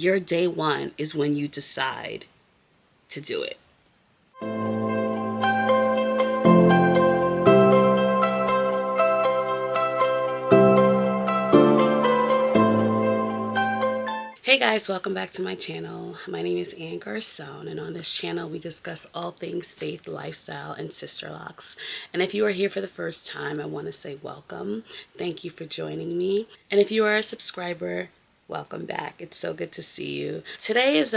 Your day one is when you decide to do it. Hey guys, welcome back to my channel. My name is Ann Garcon, and on this channel we discuss all things faith, lifestyle, and sisterlocks. And if you are here for the first time, I want to say welcome. Thank you for joining me. And if you are a subscriber, welcome back. It's so good to see you. Today is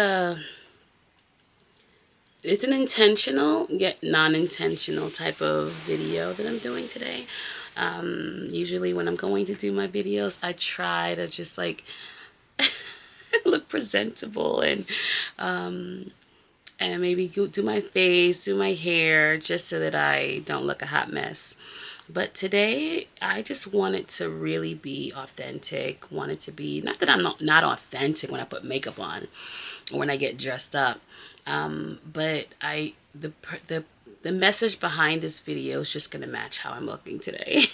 it's an intentional yet non-intentional type of video that I'm doing today. Usually when I'm going to do my videos, I try to just like look presentable and maybe do my face, do my hair, just so that I don't look a hot mess. But today I just wanted to really be authentic. Wanted to be, not that I'm not authentic when I put makeup on or when I get dressed up, but the message behind this video is just gonna match how I'm looking today.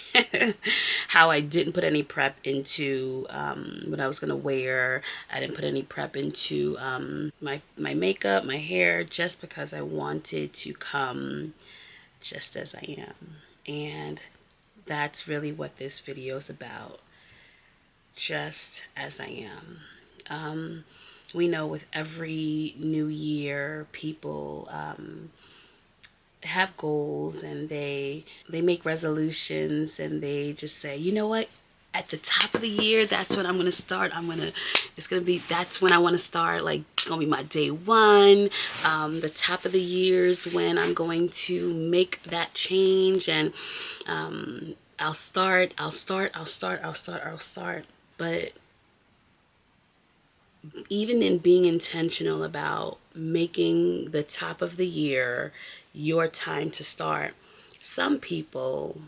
How I didn't put any prep into what I was gonna wear. I didn't put any prep into my makeup, my hair, just because I wanted to come just as I am. And that's really what this video is about. Just as I am. We know with every new year, people have goals and they make resolutions, and they just say, you know what, at the top of the year, that's when I'm gonna start. That's when I want to start. Like, it's gonna be my day one. The top of the year's when I'm going to make that change, and I'll start. But even in being intentional about making the top of the year your time to start, some people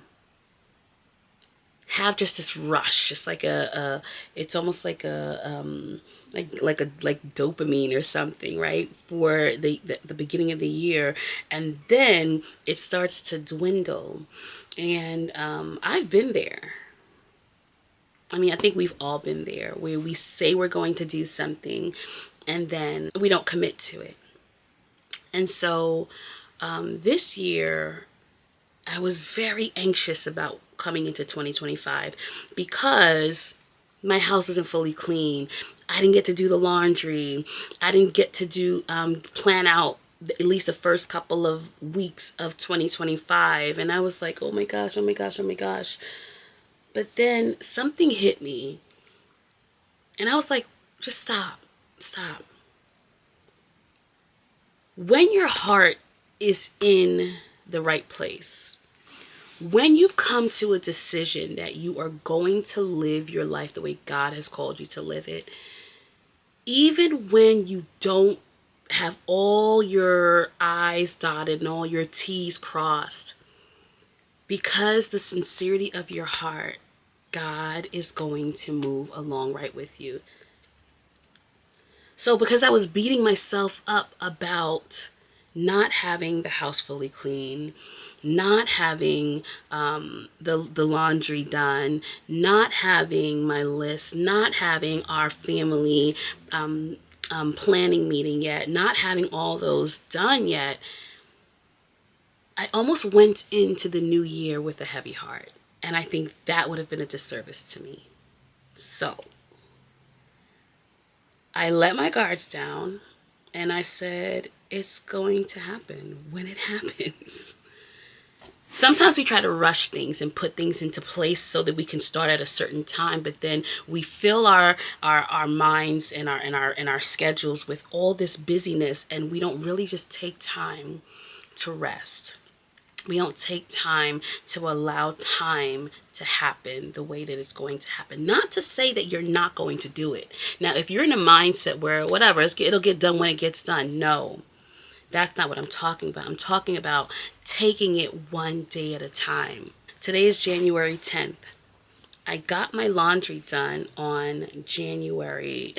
have just this rush, just like it's almost like like dopamine or something, right? For the beginning of the year, and then it starts to dwindle. And I've been there. I mean, I think we've all been there, where we say we're going to do something and then we don't commit to it. And so this year, I was very anxious about coming into 2025 because my house isn't fully clean. I didn't get to do the laundry. I didn't get to do plan out at least the first couple of weeks of 2025. And I was like, oh my gosh, oh my gosh, oh my gosh. But then something hit me, and I was like, just stop. When your heart is in the right place, when you've come to a decision that you are going to live your life the way God has called you to live it, even when you don't have all your I's dotted and all your T's crossed, because the sincerity of your heart, God is going to move along right with you. So because I was beating myself up about not having the house fully clean, not having the laundry done, not having my list, not having our family planning meeting yet, not having all those done yet, I almost went into the new year with a heavy heart. And I think that would have been a disservice to me. So I let my guards down and I said, it's going to happen when it happens. Sometimes we try to rush things and put things into place so that we can start at a certain time, but then we fill our minds and our schedules with all this busyness, and we don't really just take time to rest. We don't take time to allow time to happen the way that it's going to happen. Not to say that you're not going to do it. Now, if you're in a mindset where whatever, it'll get done when it gets done. No, that's not what I'm talking about. I'm talking about taking it one day at a time. Today is January 10th. I got my laundry done on January.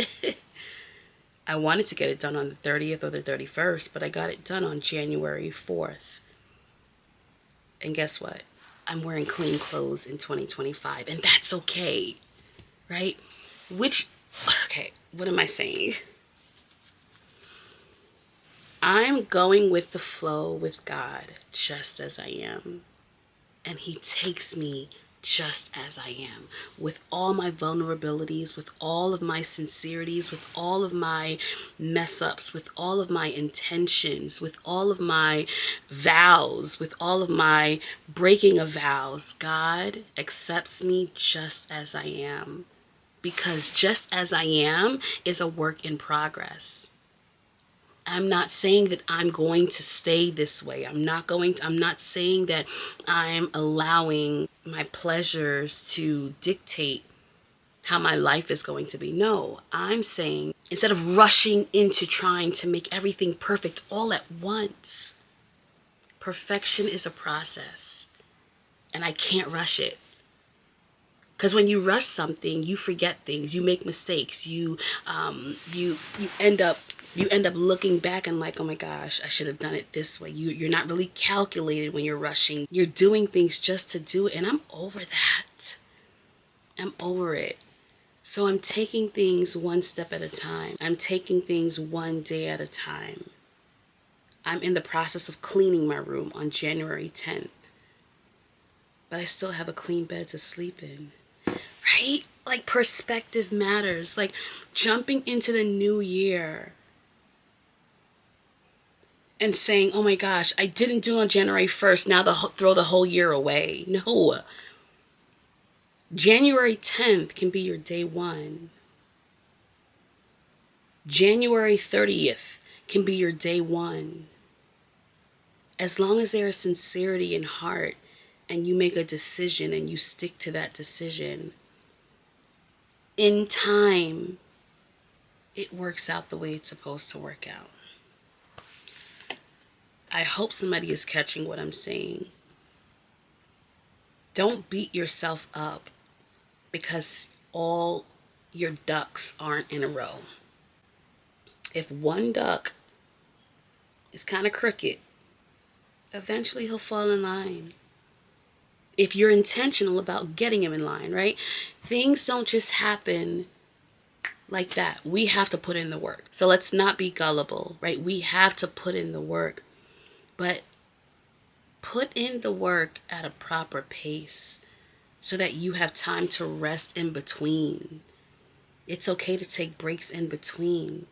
I wanted to get it done on the 30th or the 31st, but I got it done on January 4th. And guess what? I'm wearing clean clothes in 2025, and that's okay, right? Okay, what am I saying? I'm going with the flow with God just as I am. And he takes me just as I am, with all my vulnerabilities, with all of my sincerities, with all of my mess ups, with all of my intentions, with all of my vows, with all of my breaking of vows. God accepts me just as I am, because just as I am is a work in progress. I'm not saying that I'm going to stay this way. I'm not saying that I'm allowing my pleasures to dictate how my life is going to be. No, I'm saying instead of rushing into trying to make everything perfect all at once, perfection is a process and I can't rush it. Because when you rush something, you forget things, you make mistakes, you end up looking back and like, oh my gosh, I should have done it this way. You're not really calculated when you're rushing. You're doing things just to do it, and I'm over that. I'm over it. So I'm taking things one step at a time. I'm taking things one day at a time. I'm in the process of cleaning my room on January 10th. But I still have a clean bed to sleep in. Right? Like, perspective matters. Like, jumping into the new year and saying, oh my gosh, I didn't do it on January 1st. Now throw the whole year away. No. January 10th can be your day one. January 30th can be your day one. As long as there is sincerity in heart and you make a decision and you stick to that decision, in time, it works out the way it's supposed to work out. I hope somebody is catching what I'm saying. Don't beat yourself up because all your ducks aren't in a row. If one duck is kind of crooked, eventually he'll fall in line. If you're intentional about getting him in line, right? Things don't just happen like that. We have to put in the work. So let's not be gullible, right? We have to put in the work. But put in the work at a proper pace so that you have time to rest in between. It's okay to take breaks in between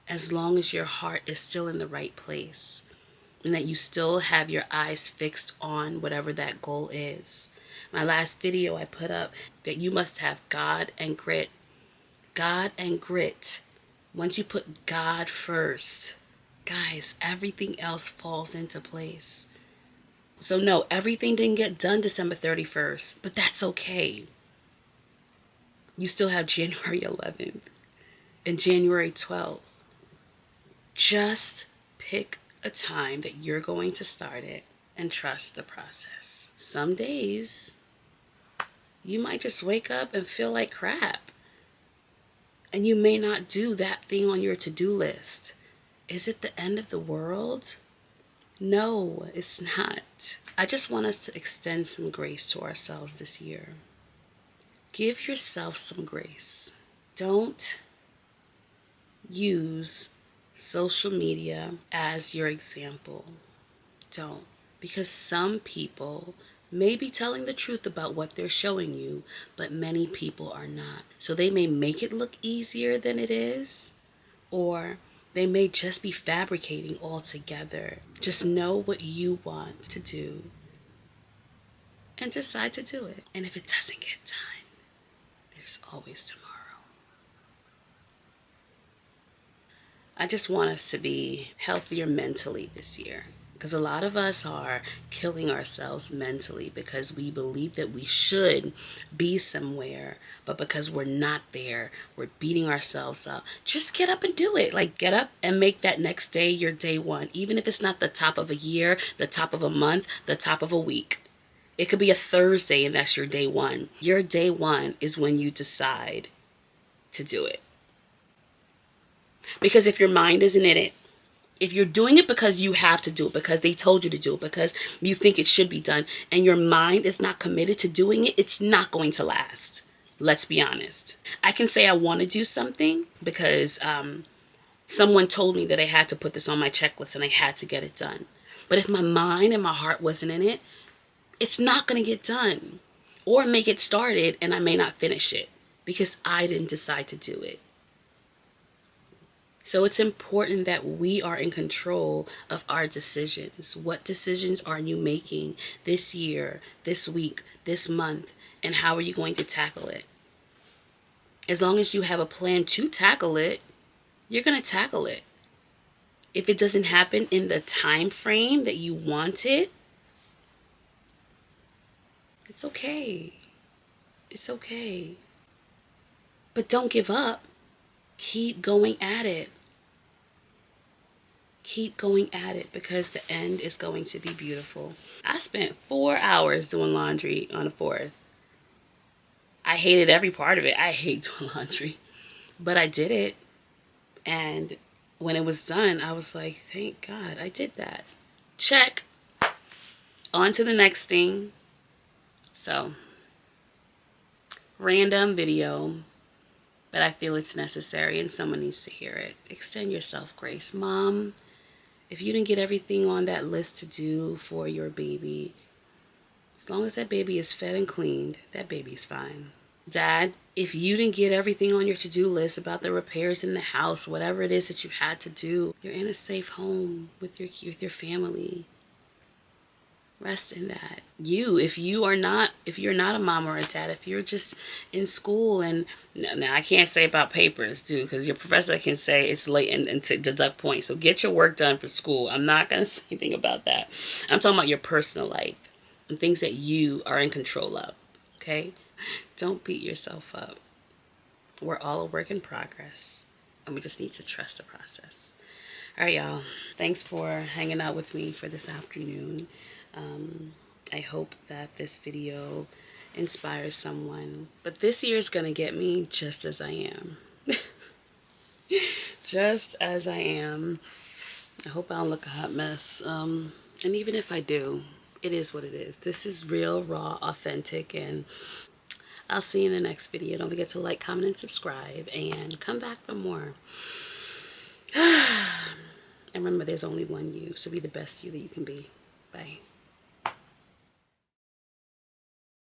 as long as your heart is still in the right place and that you still have your eyes fixed on whatever that goal is. My last video I put up that you must have God and grit. God and grit. Once you put God first, guys, everything else falls into place. So no, everything didn't get done December 31st, but that's okay. You still have January 11th and January 12th. Just pick a time that you're going to start it and trust the process. Some days you might just wake up and feel like crap. And you may not do that thing on your to-do list. Is it the end of the world? No, it's not. I just want us to extend some grace to ourselves this year. Give yourself some grace. Don't use social media as your example. Don't. Because some people may be telling the truth about what they're showing you, but many people are not. So they may make it look easier than it is, or they may just be fabricating altogether. Just know what you want to do and decide to do it. And if it doesn't get done, there's always tomorrow. I just want us to be healthier mentally this year. Because a lot of us are killing ourselves mentally because we believe that we should be somewhere, but because we're not there, we're beating ourselves up. Just get up and do it. Like, get up and make that next day your day one. Even if it's not the top of a year, the top of a month, the top of a week. It could be a Thursday and that's your day one. Your day one is when you decide to do it. Because if your mind isn't in it, if you're doing it because you have to do it, because they told you to do it, because you think it should be done, and your mind is not committed to doing it, it's not going to last. Let's be honest. I can say I want to do something because Someone told me that I had to put this on my checklist and I had to get it done. But if my mind and my heart wasn't in it, it's not going to get done. Or make it started and I may not finish it because I didn't decide to do it. So it's important that we are in control of our decisions. What decisions are you making this year, this week, this month, and how are you going to tackle it? As long as you have a plan to tackle it, you're going to tackle it. If it doesn't happen in the time frame that you want it, it's okay. It's okay. But don't give up. Keep going at it. Keep going at it because the end is going to be beautiful. I spent 4 hours doing laundry on the 4th. I hated every part of it. I hate doing laundry. But I did it. And when it was done, I was like, thank God I did that. Check. On to the next thing. So, random video, but I feel it's necessary and someone needs to hear it. Extend yourself grace. Mom, if you didn't get everything on that list to do for your baby, as long as that baby is fed and cleaned, that baby's fine. Dad, if you didn't get everything on your to-do list about the repairs in the house, whatever it is that you had to do, you're in a safe home with your family. Rest in that. If you're not a mom or a dad, if you're just in school, and now I can't say about papers too, because your professor can say it's late and to deduct points. So get your work done for school. I'm not going to say anything about that. I'm talking about your personal life and things that you are in control of. Okay? Don't beat yourself up. We're all a work in progress, and we just need to trust the process. All right, y'all. Thanks for hanging out with me for this afternoon. I hope that this video inspires someone. But this year is going to get me just as I am. Just as I am. I hope I don't look a hot mess. And even if I do, it is what it is. This is real, raw, authentic, and I'll see you in the next video. Don't forget to like, comment, and subscribe, and come back for more. And remember, there's only one you, so be the best you that you can be. Bye.